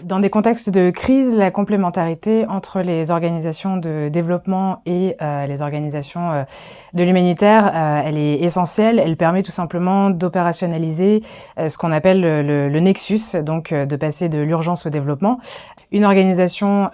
Dans des contextes de crise, la complémentarité entre les organisations de développement et les organisations de l'humanitaire, elle est essentielle. Elle permet tout simplement d'opérationnaliser ce qu'on appelle le nexus, donc de passer de l'urgence au développement. Une organisation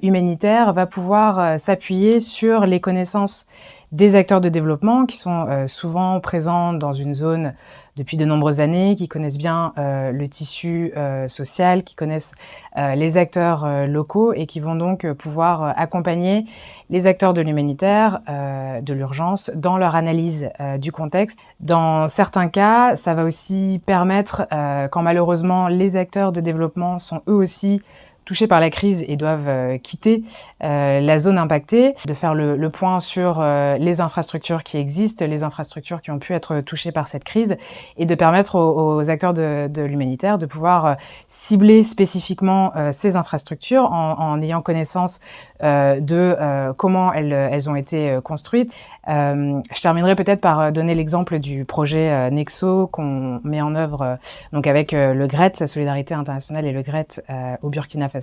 humanitaire va pouvoir s'appuyer sur les connaissances des acteurs de développement qui sont souvent présents dans une zone depuis de nombreuses années, qui connaissent bien le tissu social, qui connaissent les acteurs locaux et qui vont donc pouvoir accompagner les acteurs de l'humanitaire, de l'urgence, dans leur analyse du contexte. Dans certains cas, ça va aussi permettre, quand malheureusement les acteurs de développement sont eux aussi touchés par la crise et doivent quitter la zone impactée, de faire le point sur les infrastructures qui existent, les infrastructures qui ont pu être touchées par cette crise, et de permettre aux acteurs de l'humanitaire de pouvoir cibler spécifiquement ces infrastructures en ayant connaissance de comment elles ont été construites. Je terminerai peut-être par donner l'exemple du projet Nexo qu'on met en œuvre donc avec le GRET, la Solidarité Internationale et le GRET au Burkina Faso,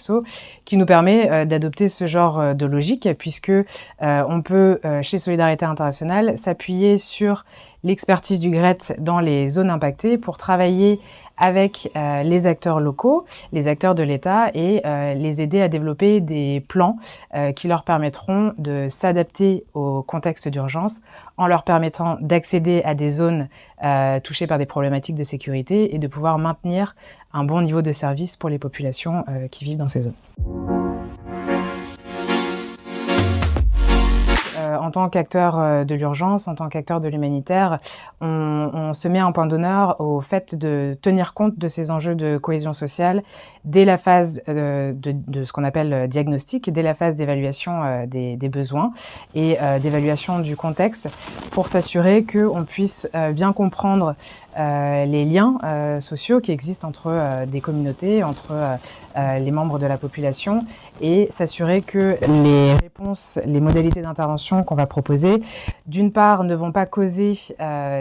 qui nous permet d'adopter ce genre de logique, puisque on peut, chez Solidarité Internationale, s'appuyer sur l'expertise du GRET dans les zones impactées pour travailler avec les acteurs locaux, les acteurs de l'État, et les aider à développer des plans qui leur permettront de s'adapter au contexte d'urgence en leur permettant d'accéder à des zones touchées par des problématiques de sécurité et de pouvoir maintenir un bon niveau de service pour les populations qui vivent dans ces zones. En tant qu'acteur de l'urgence, en tant qu'acteur de l'humanitaire, on se met un point d'honneur au fait de tenir compte de ces enjeux de cohésion sociale dès la phase de ce qu'on appelle diagnostic, dès la phase d'évaluation des besoins et d'évaluation du contexte, pour s'assurer qu'on puisse bien comprendre les liens sociaux qui existent entre des communautés, entre les membres de la population, et s'assurer que les réponses, les modalités d'intervention qu'on va proposer, d'une part, ne vont pas causer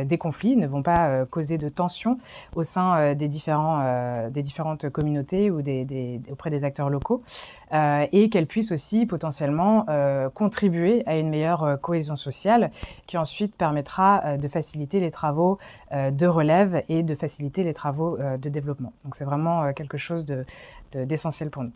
des conflits, ne vont pas causer de tensions au sein des différentes communautés ou auprès des acteurs locaux, et qu'elles puissent aussi potentiellement contribuer à une meilleure cohésion sociale qui ensuite permettra de faciliter les travaux de relève et de faciliter les travaux de développement. Donc c'est vraiment quelque chose d'essentiel pour nous.